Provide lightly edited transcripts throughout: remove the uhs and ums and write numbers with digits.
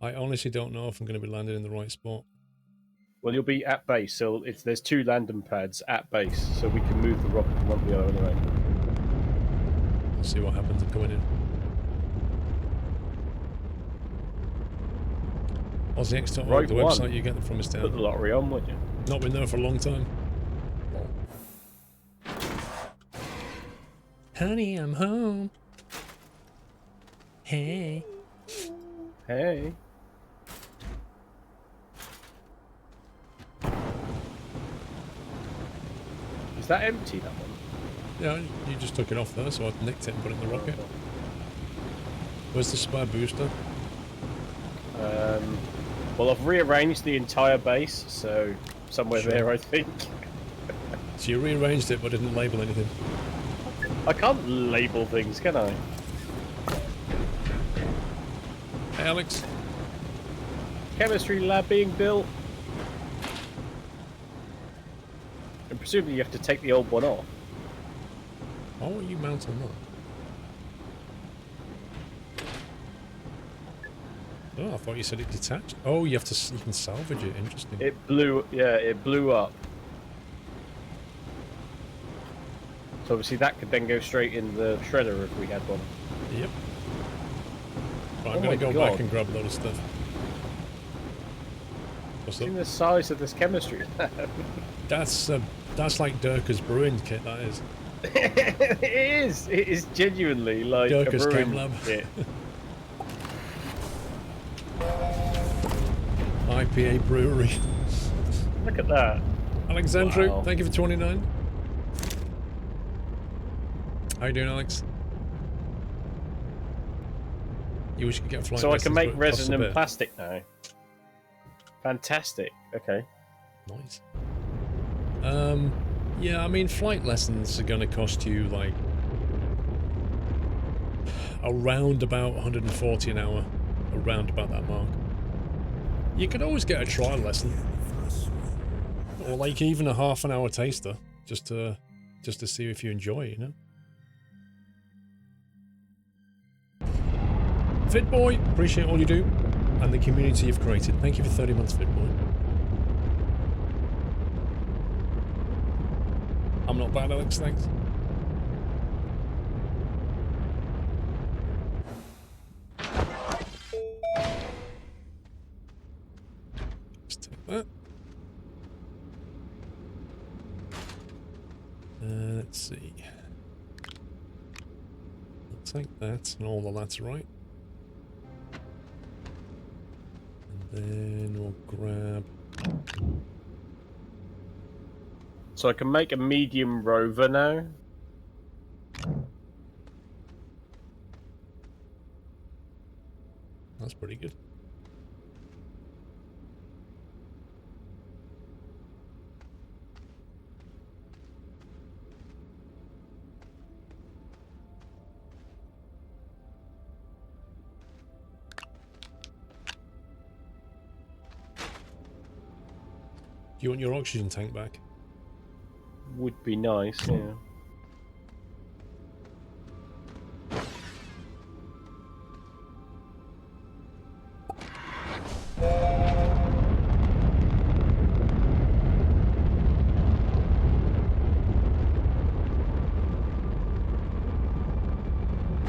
I honestly don't know if I'm going to be landing in the right spot. Well, you'll be at base, so there's 2 landing pads at base, so we can move the rocket from one to the other anyway. We'll see what happens coming in. AussieX.org, the website you get them from is down. Put the lottery on, wouldn't you? Not been there for a long time. Honey, I'm home. Hey. Hey. Is that empty, that one? Yeah, you just took it off there, so I nicked it and put it in the rocket. Where's the spare booster? Well, I've rearranged the entire base, so somewhere there, I think. So you rearranged it but didn't label anything? I can't label things, can I? Hey, Alex. Chemistry lab being built. And presumably you have to take the old one off. Why won't you mount on that? Oh, I thought you said it detached. Oh, you can salvage it. Interesting. It blew up. So obviously that could then go straight in the shredder if we had one. Yep. Right, I'm going to go back and grab a load of stuff. What's up? The size of this chemistry lab. That's like Durka's brewing kit, that is. It is. It is genuinely like Durka's a brewing chem lab. kit. IPA brewery. Look at that. Alexandru, Wow. thank you for 29. How you doing, Alex? You wish you could get flight So I can make lessons, but it costs resin a and bit. plastic now. Fantastic. Okay. Nice. Yeah, I mean, flight lessons are going to cost you like around about 140 an hour, around about that mark. You could always get a trial lesson, or like even a half an hour taster, just to see if you enjoy it, you know. Fit Boy, appreciate all you do and the community you've created. Thank you for 30 months, Fit Boy. I'm not bad, Alex, thanks. Let's take that. Let's see. I'll take that and all of that's right. And then we'll grab... So I can make a medium rover now. That's pretty good. Do you want your oxygen tank back? Would be nice, yeah.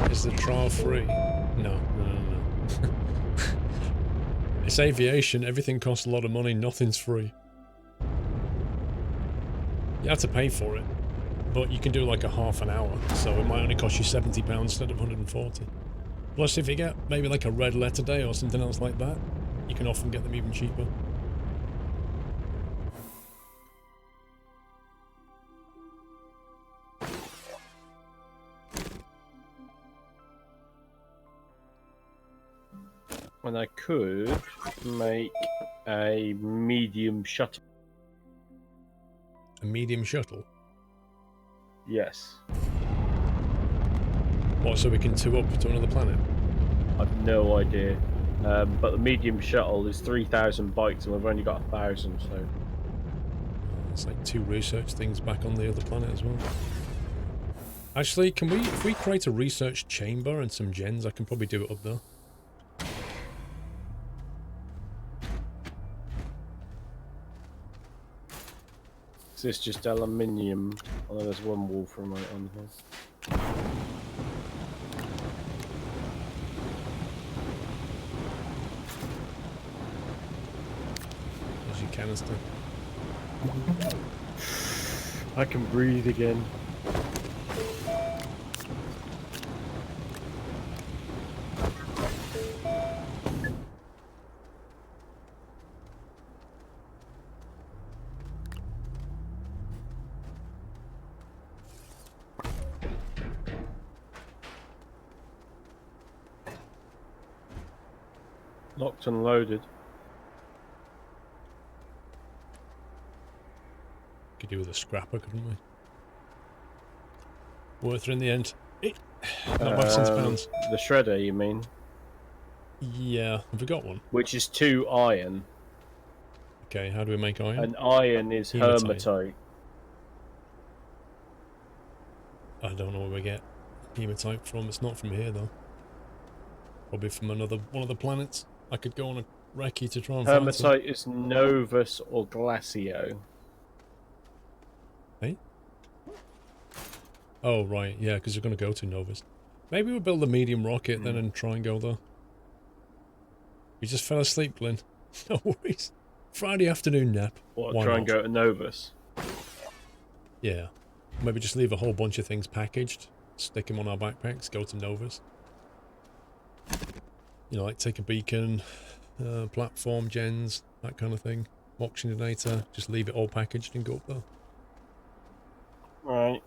Is the trial free? No. It's aviation, everything costs a lot of money, nothing's free. You have to pay for it, but you can do like a half an hour, so it might only cost you £70 instead of 140. Plus, if you get maybe like a red letter day or something else like that, you can often get them even cheaper. And I could make a medium shuttle. A medium shuttle? Yes. What, so we can two up to another planet? I've no idea. But the medium shuttle is 3,000 bytes and we've only got 1,000, so... It's like 2 research things back on the other planet as well. Actually, can we, if we create a research chamber and some gens, I can probably do it up there. Is this just aluminium? Oh, there's one wolframite on here. There's your canister. I can breathe again. Locked and loaded. Could do with a scrapper, couldn't we? Worth it in the end. Not back since pounds. The shredder, you mean? Yeah, have we got one? Which is 2 iron. Okay, how do we make iron? And iron is Hematite. hematite. I don't know where we get hematite from. It's not from here though. Probably from one of the planets. I could go on a recce to try and find some. Hematite is Novus or Glacio. Hey? Oh right, yeah, because you're going to go to Novus. Maybe we'll build a medium rocket then and try and go there. You just fell asleep, Glyn. No worries. Friday afternoon nap. What, Why try not? and go to Novus? Yeah. Maybe just leave a whole bunch of things packaged, stick them on our backpacks, go to Novus. You know, like take a beacon, platform, gens, that kind of thing. Oxygenator, just leave it all packaged and go up there. Right.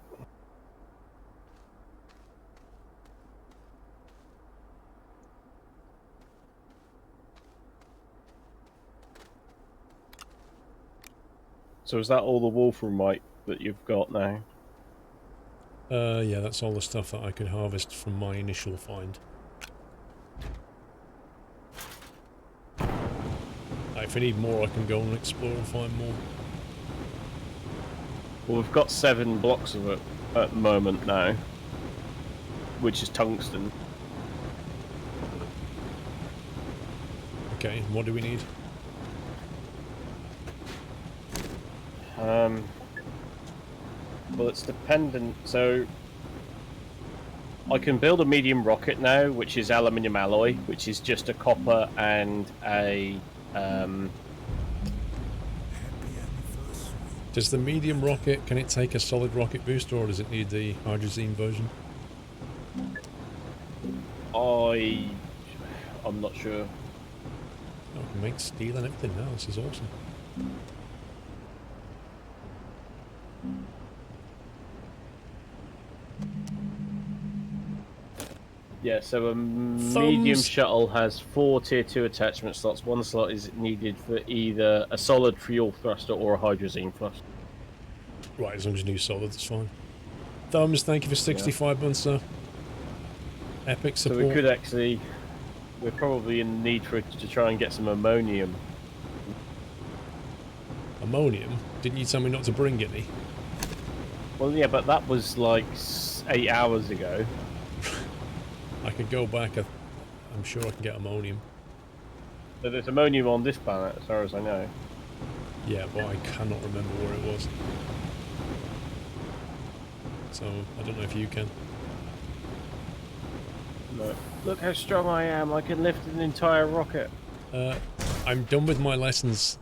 So is that all the wolframite that you've got now? Yeah, that's all the stuff that I could harvest from my initial find. If I need more, I can go and explore and find more. Well, we've got 7 blocks of it at the moment now, which is tungsten. Okay, what do we need? Well, it's dependent. So I can build a medium rocket now, which is aluminium alloy, which is just a copper and a. Does the medium rocket, can it take a solid rocket booster, or does it need the hydrazine version? I'm not sure. Oh, I can make steel and everything now. This is awesome. Yeah, so a medium shuttle has 4 tier 2 attachment slots. 1 slot is needed for either a solid fuel thruster or a hydrazine thruster. Right, as long as you do solid, that's fine. Thumbs, thank you for 65 months, sir. Epic support. So we could actually... We're probably in need to try and get some ammonium. Ammonium? Didn't you tell me not to bring any? Well, yeah, but that was like 8 hours ago. I could go back. I'm sure I can get ammonium. So there's ammonium on this planet, as far as I know. Yeah, but I cannot remember where it was. So, I don't know if you can. No. Look how strong I am. I can lift an entire rocket. I'm done with my lessons,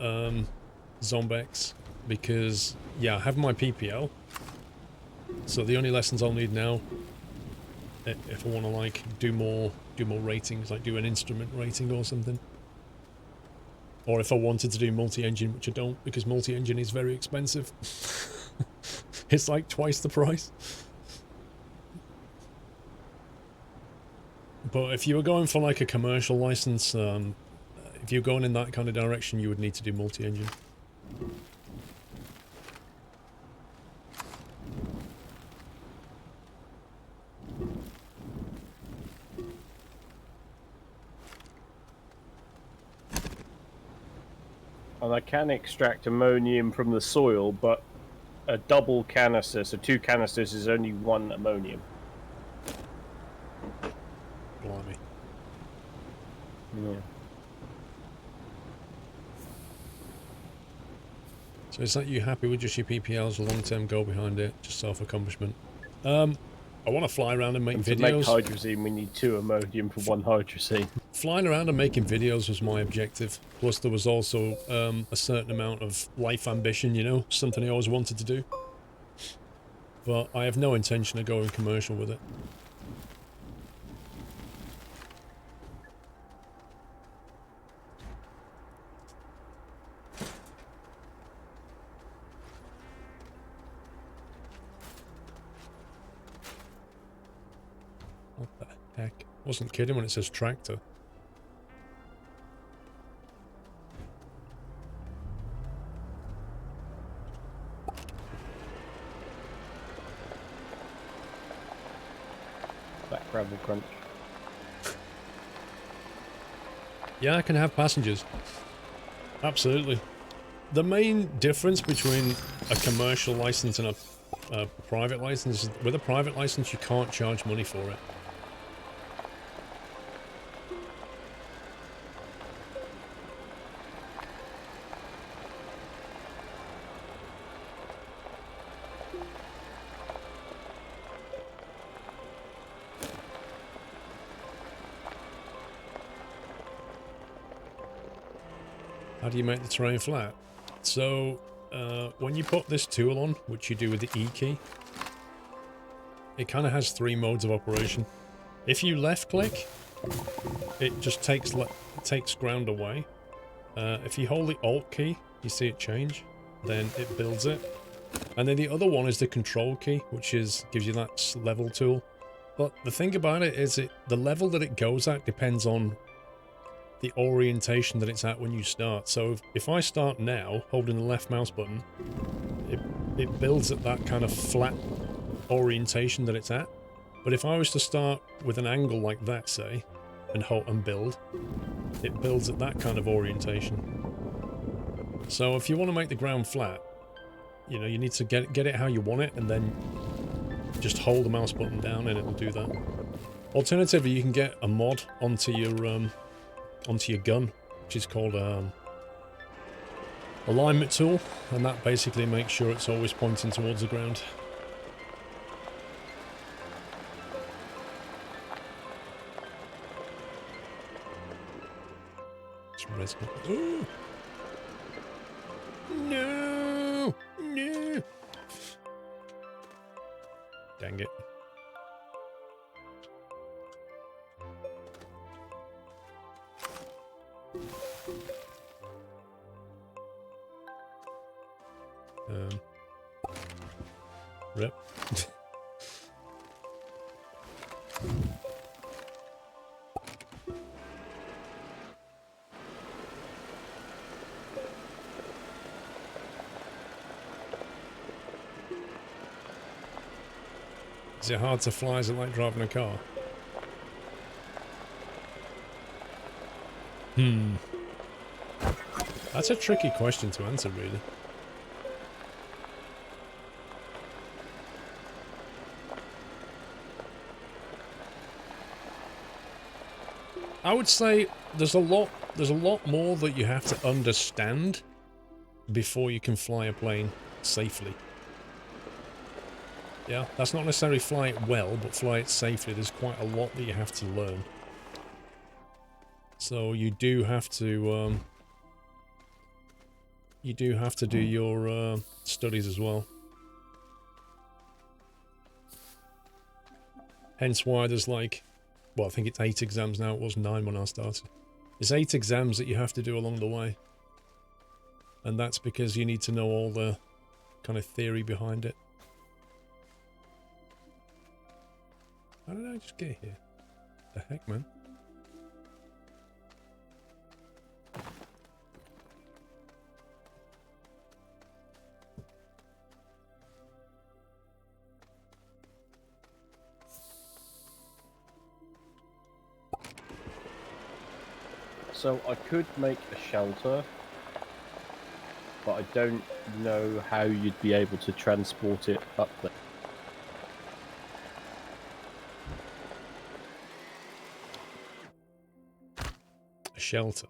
Zombex, because, yeah, I have my PPL. So the only lessons I'll need now, if I want to, like, do more ratings, like do an instrument rating or something. Or if I wanted to do multi-engine, which I don't, because multi-engine is very expensive. It's like twice the price. But if you were going for like a commercial license, if you're going in that kind of direction, you would need to do multi-engine. And I can extract ammonium from the soil, but a double canister, so 2 canisters, is only 1 ammonium. Blimey. Yeah. So is that you happy with just your PPLs, a long-term goal behind it, just self-accomplishment? I want to fly around and make And videos. to make hydrazine, we need 2 ammonium for 1 hydrazine. Flying around and making videos was my objective. Plus there was also a certain amount of life ambition, you know, something I always wanted to do. But I have no intention of going commercial with it. What the heck? Wasn't kidding when it says tractor. That gravel crunch. Yeah, I can have passengers. Absolutely. The main difference between a commercial license and a private license is with a private license you can't charge money for it. How do you make the terrain flat? So, when you put this tool on, which you do with the E key, it kind of has 3 modes of operation. If you left click, it just takes ground away. If you hold the Alt key, you see it change, then it builds it. And then the other one is the control key, which gives you that level tool. But the thing about it is the level that it goes at depends on the orientation that it's at when you start. So if I start now, holding the left mouse button, it builds at that kind of flat orientation that it's at. But if I was to start with an angle like that, say, and build, it builds at that kind of orientation. So if you want to make the ground flat, you know, you need to get it how you want it, and then just hold the mouse button down and it will do that. Alternatively, you can get a mod onto your gun, which is called alignment tool, and that basically makes sure it's always pointing towards the ground. Ooh. No! No! Dang it. Rip. Is it hard to fly? Is it like driving a car? That's a tricky question to answer, really. I would say there's a lot more that you have to understand before you can fly a plane safely. Yeah, that's not necessarily fly it well, but fly it safely. There's quite a lot that you have to learn. So you do have to do your studies as well. Hence why there's like, well, I think it's 8 exams now. It was 9 when I started. There's 8 exams that you have to do along the way. And that's because you need to know all the kind of theory behind it. How did I just get here? The heck, man? So I could make a shelter, but I don't know how you'd be able to transport it up there. A shelter?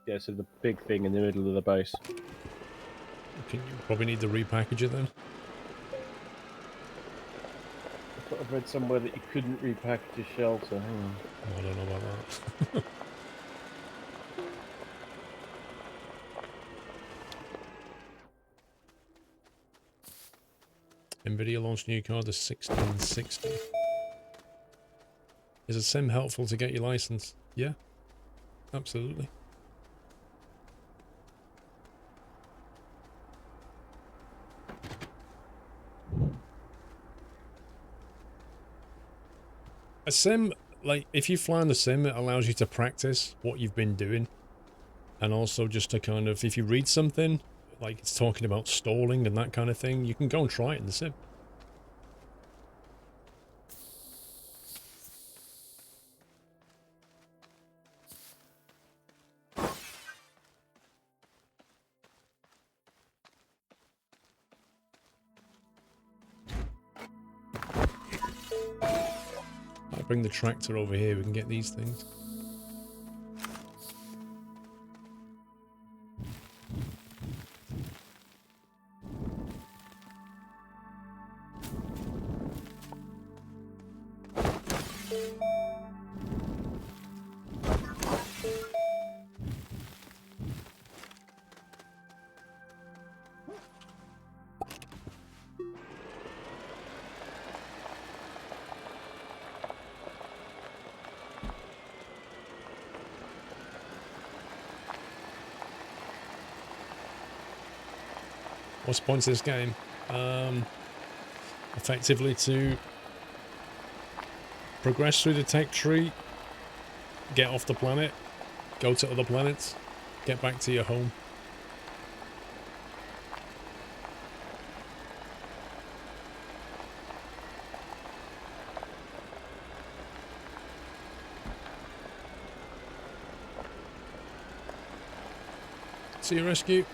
Yeah, Yeah, so the big thing in the middle of the base. You probably need to repackage it then. I thought I've read somewhere that you couldn't repackage a shelter. Hang on. Oh, I don't know about that. NVIDIA launched new card, the 1660. Is a sim helpful to get your license? Yeah, absolutely. A sim, like, if you fly on the sim, it allows you to practice what you've been doing. And also just to kind of, if you read something, like it's talking about stalling and that kind of thing, you can go and try it in the sim. I bring the tractor over here, we can get these things. What's the point of this game? Effectively to progress through the tech tree, get off the planet, go to other planets, get back to your home. See you, rescue.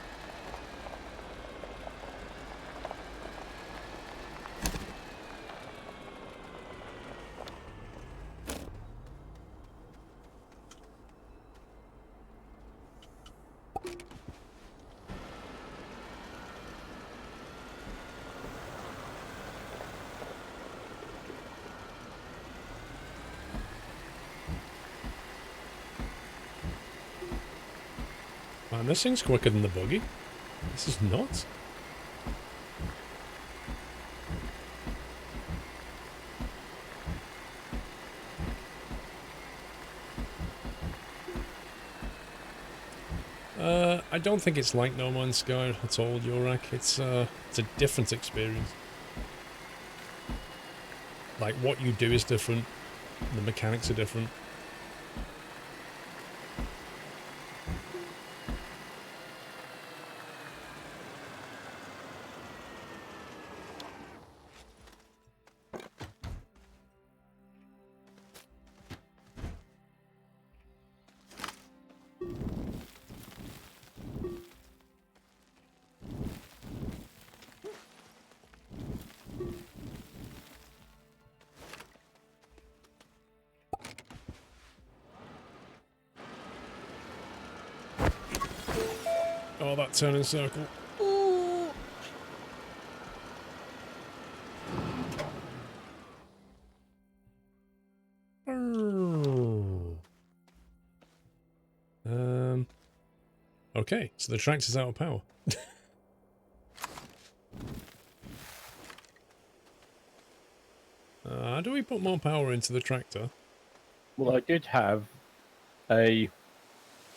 Man, this thing's quicker than the buggy. This is nuts. I don't think it's like No Man's Sky at all, Yorak. It's a different experience. Like, what you do is different. The mechanics are different. Oh, that turning circle. Ooh. Okay, so the tractor's out of power. How do we put more power into the tractor? Well, I did have a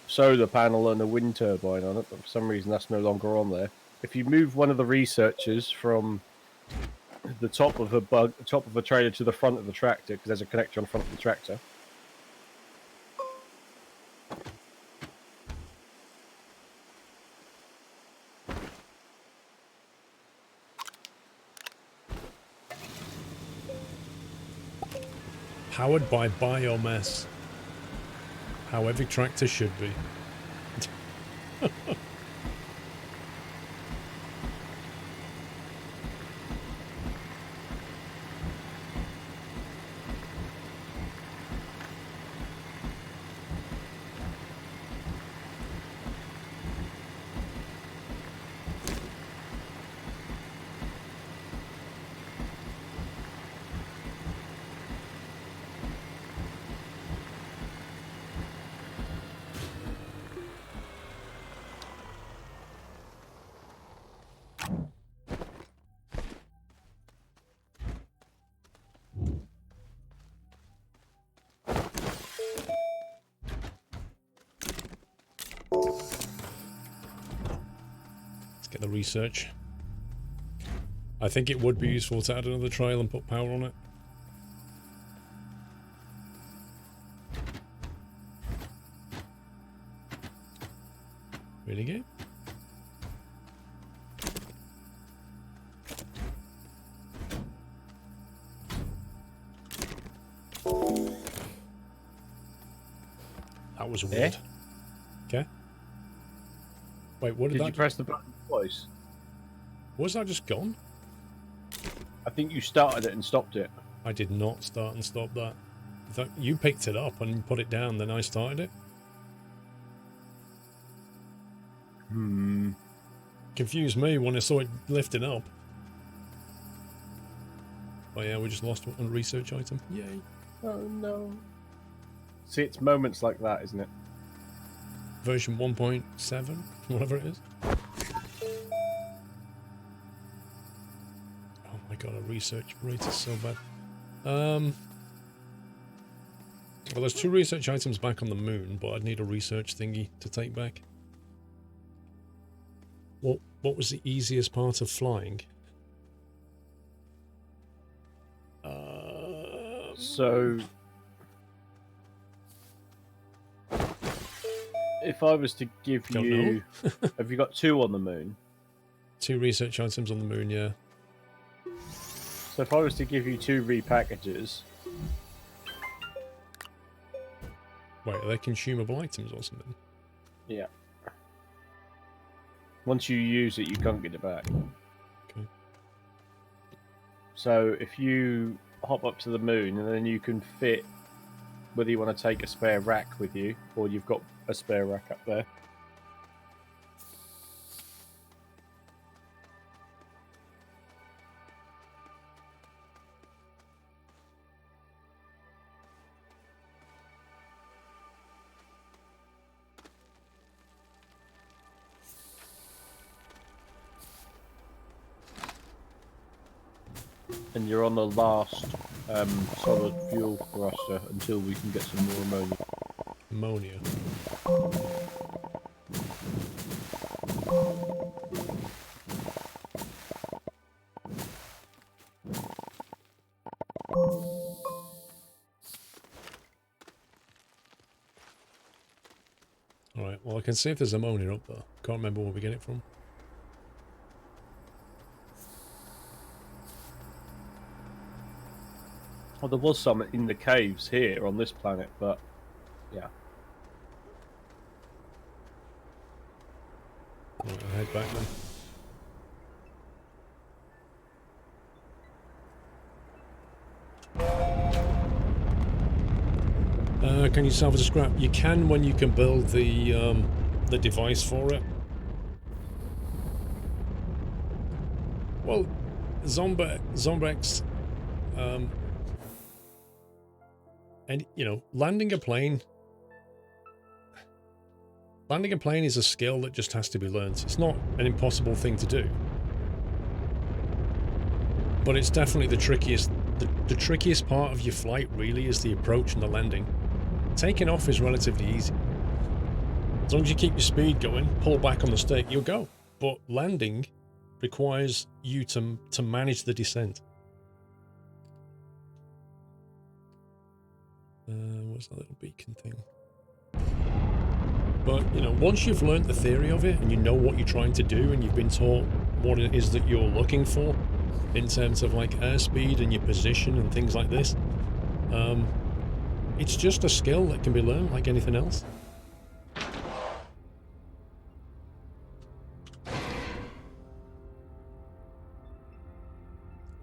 solar panel and a wind turbine on it, but for some reason that's no longer on there. If you move one of the researchers from the top of a trailer to the front of the tractor, because there's a connector on the front of the tractor. Powered by biomass. How every tractor should be. the research. I think it would be useful to add another trail and put power on it. Really good. That was weird. Okay. Wait, what did that... you press the button twice? Was that just gone? I think you started it and stopped it. I did not start and stop that. You picked it up and put it down, then I started it. Confused me when I saw it lifting up. Oh yeah, we just lost one research item. Yay. Oh no. See, it's moments like that, isn't it? Version 1.7, whatever it is. Oh my god, a research rate is so bad. Well, there's 2 research items back on the moon, but I'd need a research thingy to take back. What was the easiest part of flying? So, if I was to give you... Have you got 2 on the moon? 2 research items on the moon, yeah. So if I was to give you 2 repackages... Wait, are they consumable items or something? Yeah. Once you use it, you can't get it back. Okay. So if you hop up to the moon, and then you can fit whether you want to take a spare rack with you, or you've got a spare rack up there. And you're on the last solid fuel thruster until we can get some more ammonia. Ammonia. Alright, well I can see if there's ammonia up there. Can't remember where we get it from. Well, there was some in the caves here on this planet, but yeah. Right, I'll head back then. Can you salvage a scrap? You can when you can build the device for it. Well, Zombex, and you know, landing a plane is a skill that just has to be learned. It's not an impossible thing to do, but it's definitely the trickiest. The trickiest part of your flight really is the approach and the landing. Taking off is relatively easy. As long as you keep your speed going, pull back on the stick, you'll go. But landing requires you to manage the descent. What's that little beacon thing? But, you know, once you've learnt the theory of it and you know what you're trying to do and you've been taught what it is that you're looking for in terms of like airspeed and your position and things like this, it's just a skill that can be learned like anything else.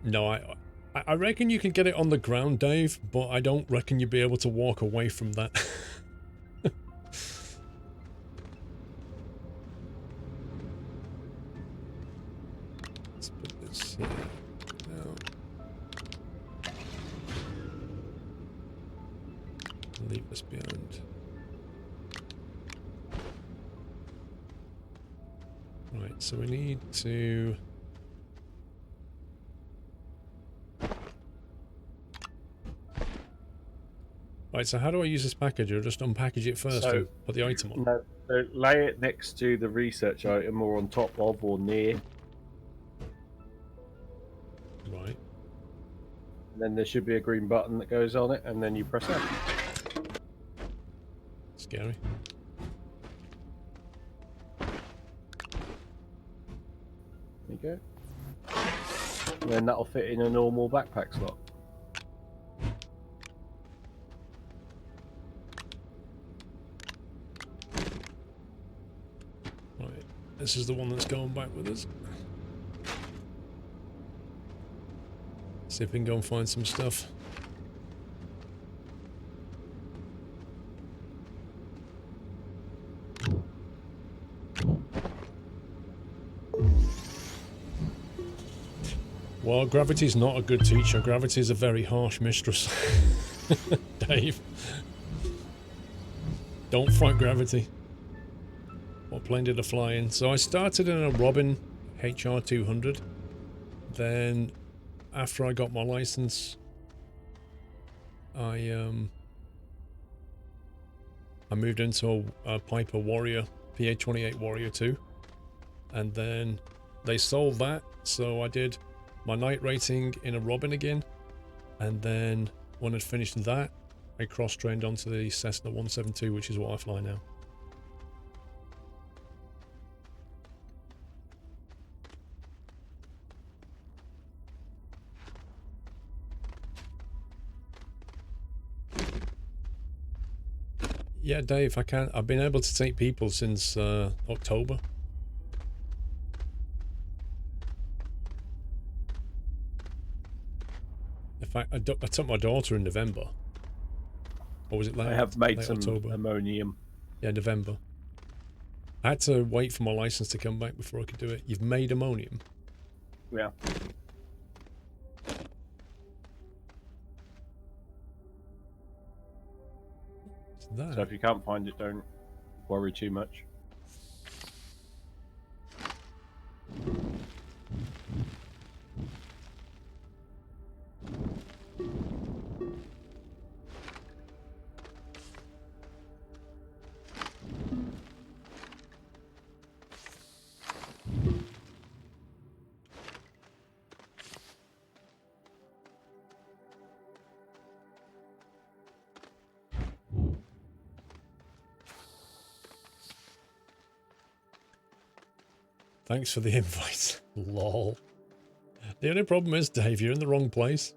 No, I reckon you can get it on the ground, Dave, but I don't reckon you'll be able to walk away from that. Let's put this here now. Leave this behind. Right, so we need to... Right, so how do I use this package? Or just unpackage it first So, and put the item on? no, so lay it next to the research item or on top of or near. Right. And then there should be a green button that goes on it, and then you press F. Scary. There you go. And then that'll fit in a normal backpack slot. Right. This is the one that's going back with us. See if we can go and find some stuff. Well, gravity's not a good teacher. Gravity's a very harsh mistress. Dave. Don't fight gravity. What plane did I fly in? So I started in a Robin HR200. Then, after I got my license, I moved into a Piper Warrior, PA-28 Warrior 2. And then they sold that, so I did my night rating in a Robin again. And then when I'd finished that, I cross-trained onto the Cessna 172, which is what I fly now. Yeah, Dave, I can't. I've been able to take people since October. In fact, I took my daughter in November. Or was it late? I have made late some October? ammonium. Yeah, November. I had to wait for my license to come back before I could do it. You've made ammonium? Yeah. What's that? So if you can't find it, don't worry too much. Thanks for the invite. Lol. The only problem is, Dave, you're in the wrong place.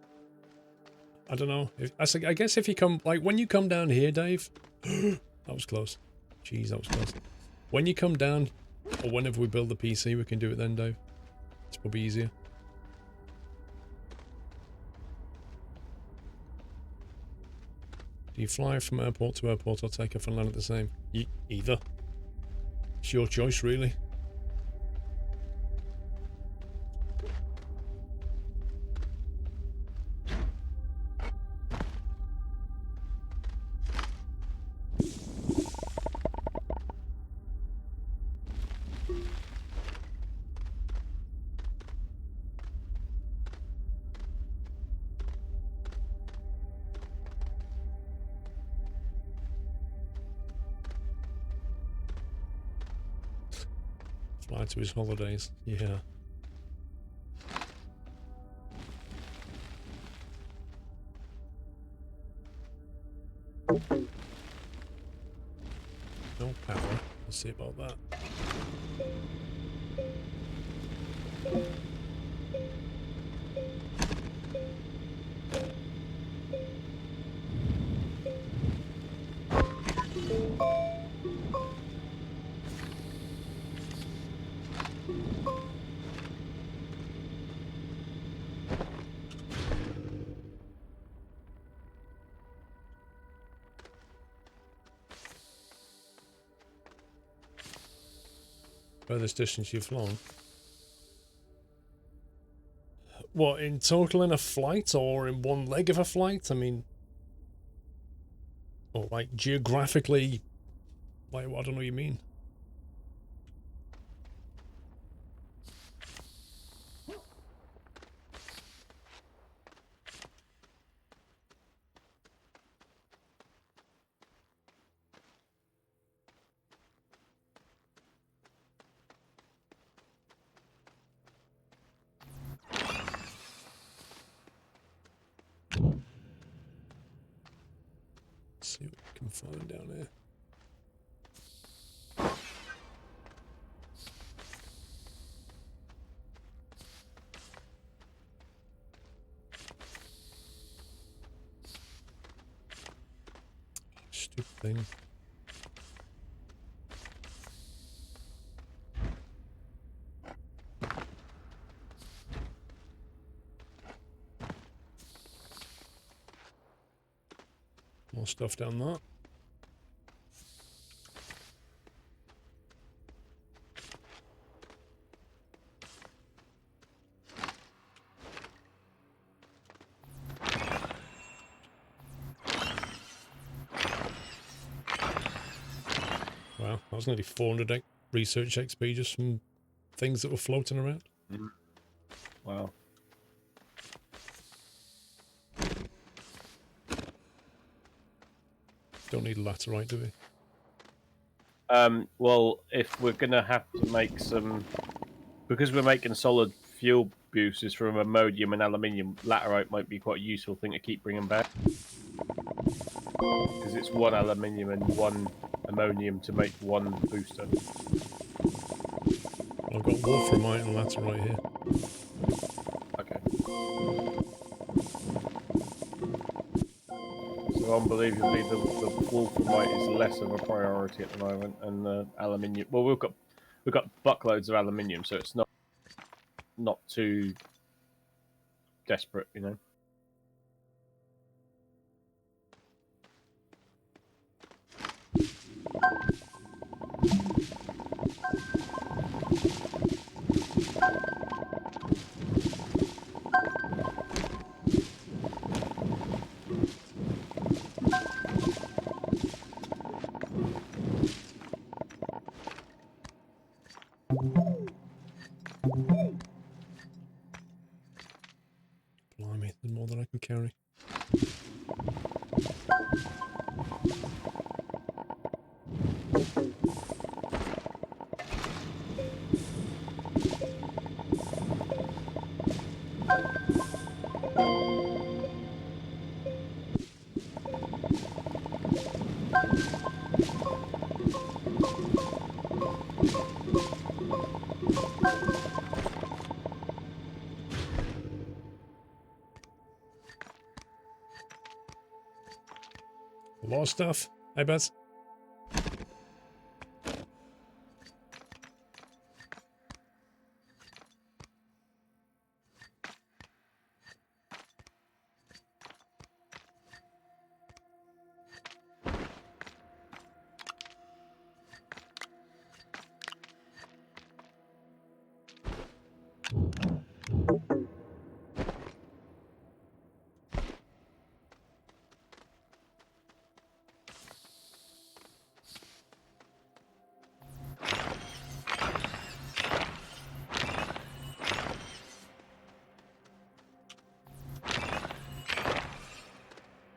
I don't know. I guess if you come... Like, when you come down here, Dave... that was close. Jeez, that was close. When you come down, or whenever we build the PC, we can do it then, Dave. It's probably easier. Do you fly from airport to airport or take off and land at the same? Either. It's your choice, really. Fly to his holidays. Yeah. No power. Let's see about that. Furthest distance you've flown? What, in total in a flight or in one leg of a flight? I mean... Or like geographically... Like, I don't know what you mean. see what we can find down here. Stupid thing. More stuff down there. Wow, that was nearly 400 research XP just from things that were floating around. Wow. Don't need laterite, do we? Well, if we're gonna have to make some, because we're making solid fuel boosters from ammonium and aluminium, laterite might be quite a useful thing to keep bringing back. Because it's one aluminium and one ammonium to make one booster. Well, I've got wolframite and laterite here. Okay. So unbelievably, the wolframite is less of a priority at the moment, and the aluminium. Well, we've got buckloads of aluminium, so it's not too desperate, you know. Blimey, there's more than I can carry. A lot of stuff, I bet.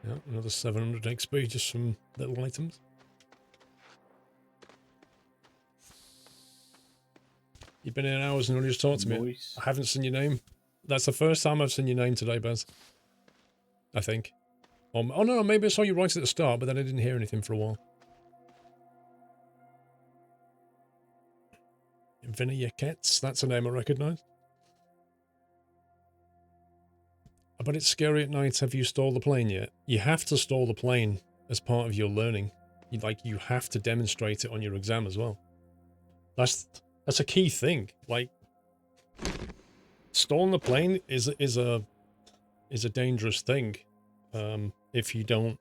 Yeah, another 700 XP just from little items. You've been here hours and only just talked to me. Nice. I haven't seen your name. That's the first time I've seen your name today, Bez. I think. Oh no, maybe I saw you right at the start, but then I didn't hear anything for a while. Vinayakets, that's a name I recognise. But it's scary at night. Have you stalled the plane yet? You have to stall the plane as part of your learning. You have to demonstrate it on your exam as well. That's a key thing. Like, stalling the plane is a dangerous thing if you don't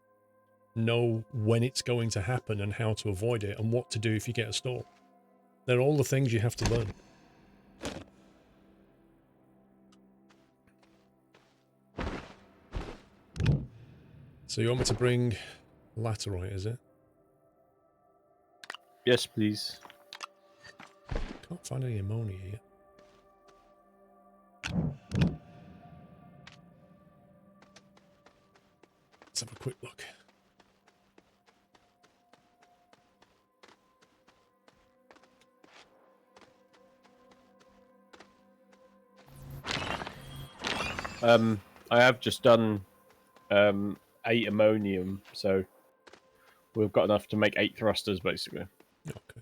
know when it's going to happen and how to avoid it and what to do if you get a stall. They're all the things you have to learn. So you want me to bring laterite, is it? Yes, please. Can't find any ammonia yet. Let's have a quick look. I have just done 8 ammonium, so We've got enough to make 8 thrusters, basically. Okay.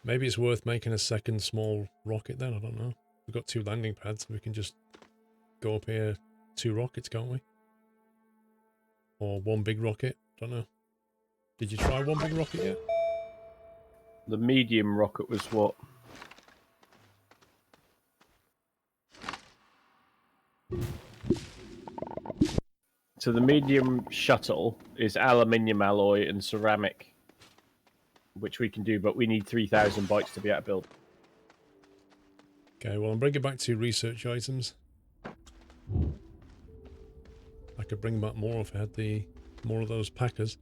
Maybe it's worth making a second small rocket then, I don't know. We've got 2 landing pads, we can just go up here 2 rockets, can't we? Or 1 big rocket, don't know. Did you try 1 big rocket yet? The medium rocket was what? So the medium shuttle is aluminium alloy and ceramic, which we can do, but we need 3,000 bytes to be able to build. Okay, well, I'm bringing back 2 research items. I could bring back more if I had more of those packers.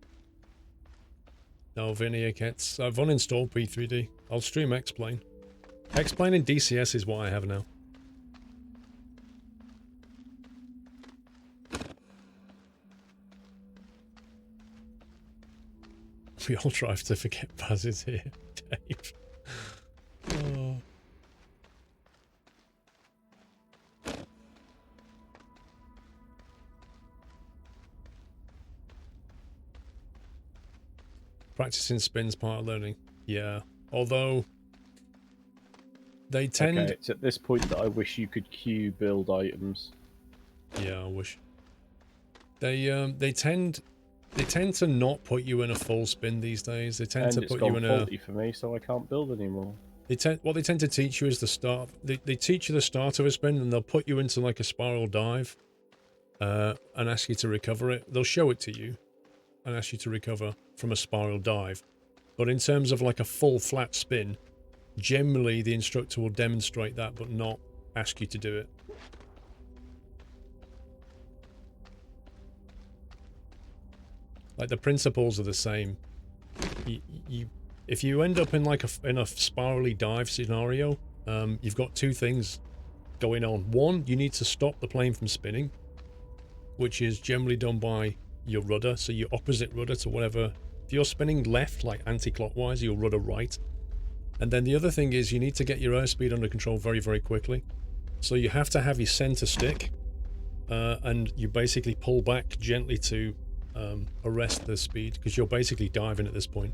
No, Vernier kits. I've uninstalled P3D. I'll stream X-Plane. X-Plane in DCS is what I have now. We all drive to forget Baz is here, Dave. Oh. Practicing spins part of learning. Yeah. Although they tend... Okay, it's at this point that I wish you could queue build items. Yeah, I wish. They tend to not put you in a full spin these days. They tend to put you in a... faulty for me, so I can't build anymore. What they tend to teach you is the start. They teach you the start of a spin, and they'll put you into like a spiral dive, and ask you to recover it. They'll show it to you, and ask you to recover from a spiral dive. But in terms of like a full flat spin, generally the instructor will demonstrate that, but not ask you to do it. Like the principles are the same. If you end up in like in a spirally dive scenario, you've got 2 things going on. One, you need to stop the plane from spinning, which is generally done by your rudder. So your opposite rudder to whatever. If you're spinning left, like anti-clockwise, your rudder right. And then the other thing is you need to get your airspeed under control very, very quickly. So you have to have your center stick, and you basically pull back gently to arrest the speed, because you're basically diving at this point.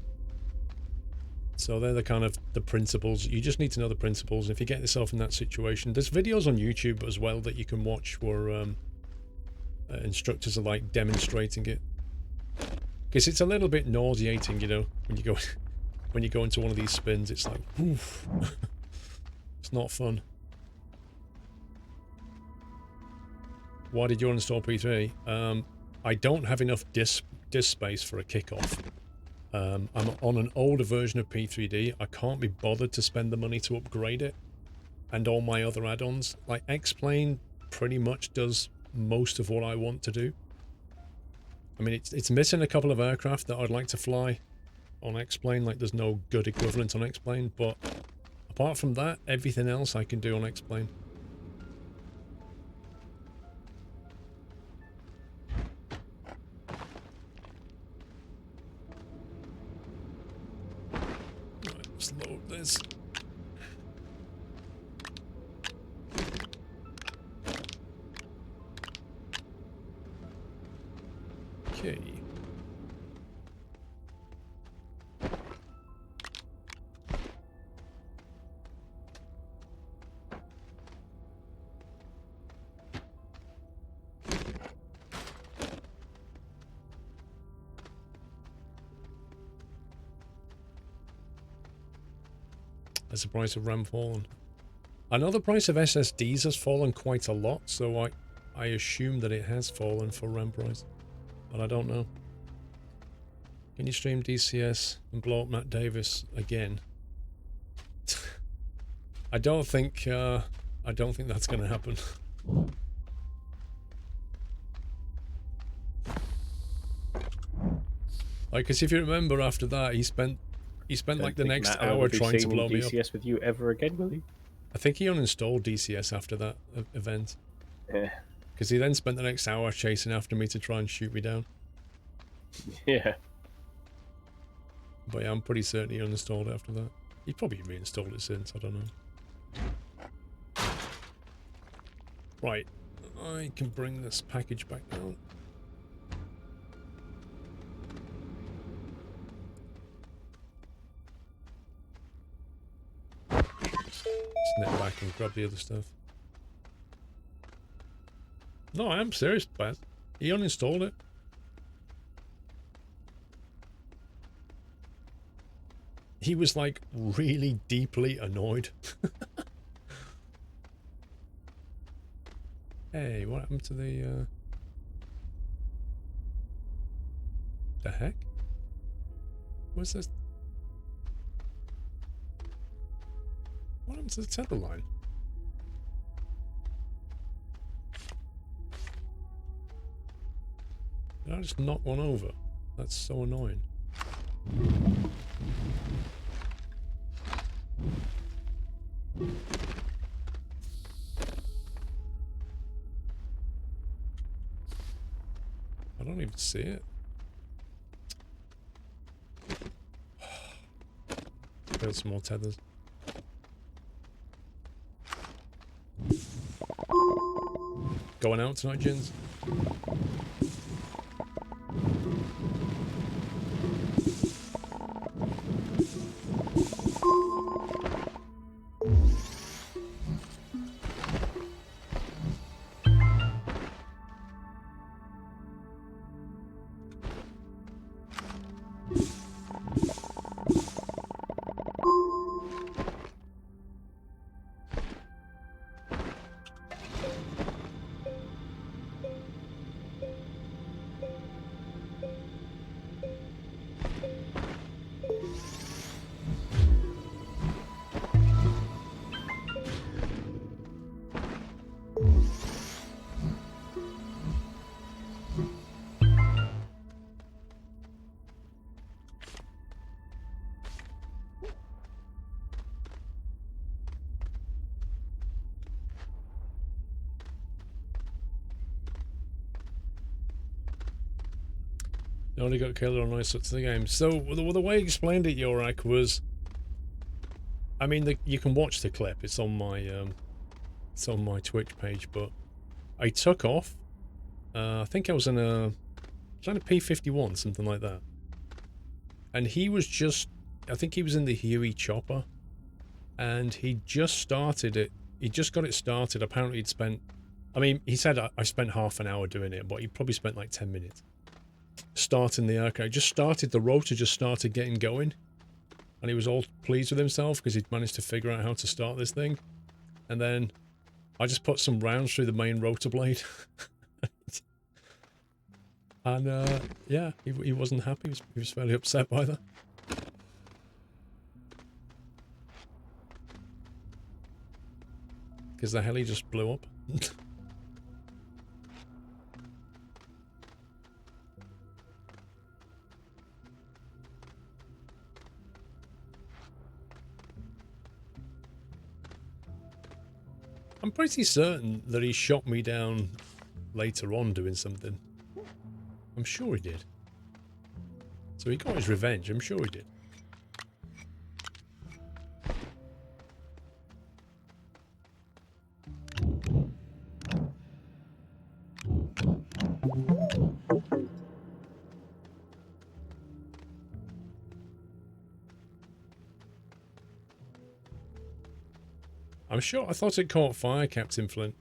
So they're the kind of the principles. You just need to know the principles. If you get yourself in that situation, there's videos on YouTube as well that you can watch where instructors are like demonstrating it. Because it's a little bit nauseating, you know, when you go into one of these spins. It's like, oof. It's not fun. Why did you uninstall P3? I don't have enough disk space for a kickoff. I'm on an older version of P3D. I can't be bothered to spend the money to upgrade it. And all my other add-ons. Like X-Plane pretty much does most of what I want to do. I mean, it's missing a couple of aircraft that I'd like to fly on X-Plane. Like, there's no good equivalent on X-Plane. But apart from that, everything else I can do on X-Plane. Right, let's load this. Okay. Has the price of RAM fallen? I know the price of SSDs has fallen quite a lot, so I assume that it has fallen for RAM price. But I don't know. Can you stream DCS and blow up Matt Davis again? I don't think that's going to happen. Like, because if you remember, after that, he spent like the next hour trying to blow me up. DCS with you ever again, will he? I think he uninstalled DCS after that event. Yeah. Because he then spent the next hour chasing after me to try and shoot me down. Yeah. But yeah, I'm pretty certain he uninstalled it after that. He probably reinstalled it since, I don't know. Right. I can bring this package back down. can grab the other stuff. No, I am serious, Baz. He uninstalled it. He was like really deeply annoyed. Hey, what happened to the heck? What's this? What happened to the tether line? Did I just knock one over? That's so annoying. I don't even see it. Build some more tethers. Going out tonight, Jins? You only got killed on nice sorts of the game. So the way he explained it, Yorak, was, I mean, you can watch the clip. It's on my Twitch page. But I took off. I think I was in a P-51, something like that. And he was just, I think he was in the Huey chopper, and he just started it. He just got it started. Apparently, he'd spent. I mean, he said I spent half an hour doing it, but he probably spent like 10 minutes. Starting the aircraft, just started the rotor, just started getting going, and he was all pleased with himself because he'd managed to figure out how to start this thing. And then I just put some rounds through the main rotor blade, and yeah, he wasn't happy. He was fairly upset by that. Because the heli just blew up. I'm pretty certain that he shot me down later on doing something. I'm sure he did. So he got his revenge, I'm sure he did. I'm sure. I thought it caught fire, Captain Flint.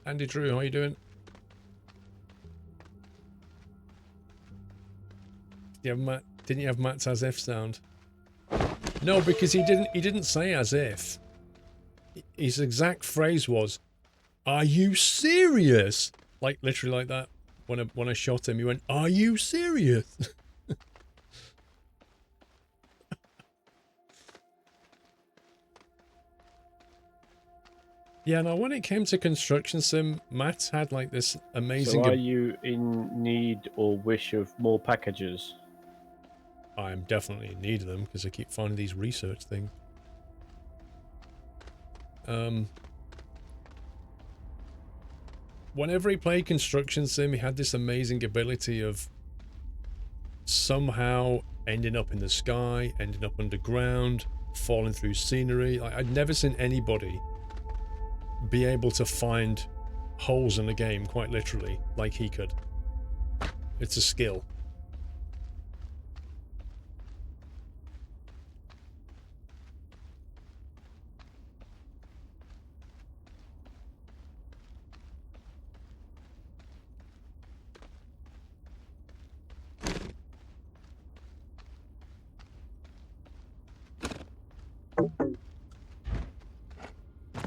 Andy Drew, how you doing? Didn't you have Matt's as if sound? No, because he didn't say as if. His exact phrase was, "Are you serious?" Like literally like that. When I shot him, he went, "Are you serious?" Yeah, now when it came to construction sim, Matt had like this amazing... So are you in need or wish of more packages? I'm definitely in need of them because I keep finding these research things. Whenever he played construction sim, he had this amazing ability of somehow ending up in the sky, ending up underground, falling through scenery. Like, I'd never seen anybody be able to find holes in the game, quite literally, like he could. It's a skill.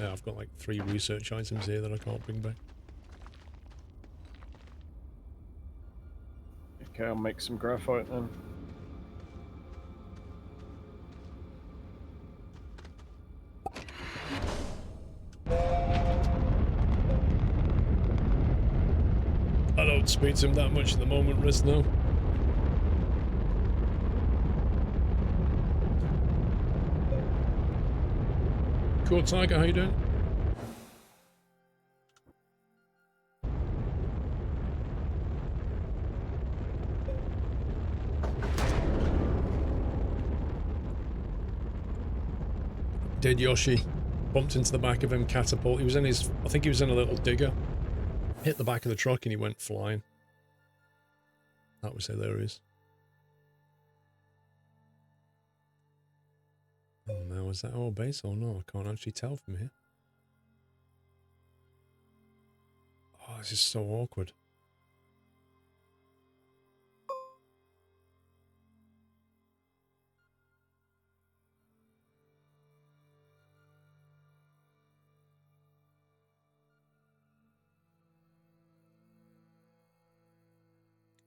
Yeah, I've got like 3 research items here that I can't bring back. Okay, I'll make some graphite then. I don't speak to him that much at the moment, Riz, no. Cool, Tiger, how you doing? Did Yoshi. Bumped into the back of him, catapult. He was in his, I think he was in a little digger. Hit the back of the truck and he went flying. That was hilarious. Oh, now is that our base or no? I can't actually tell from here. Oh, this is so awkward.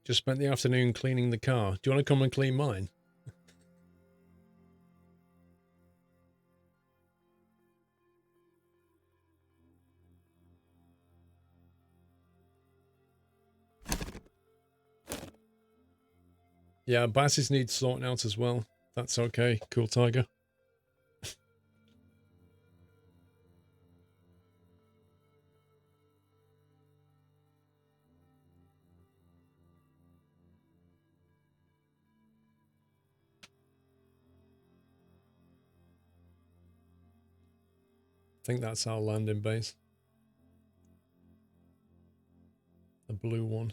Just spent the afternoon cleaning the car. Do you want to come and clean mine? Yeah, Basses need sorting out as well. That's okay. Cool, Tiger. I think that's our landing base. The blue one.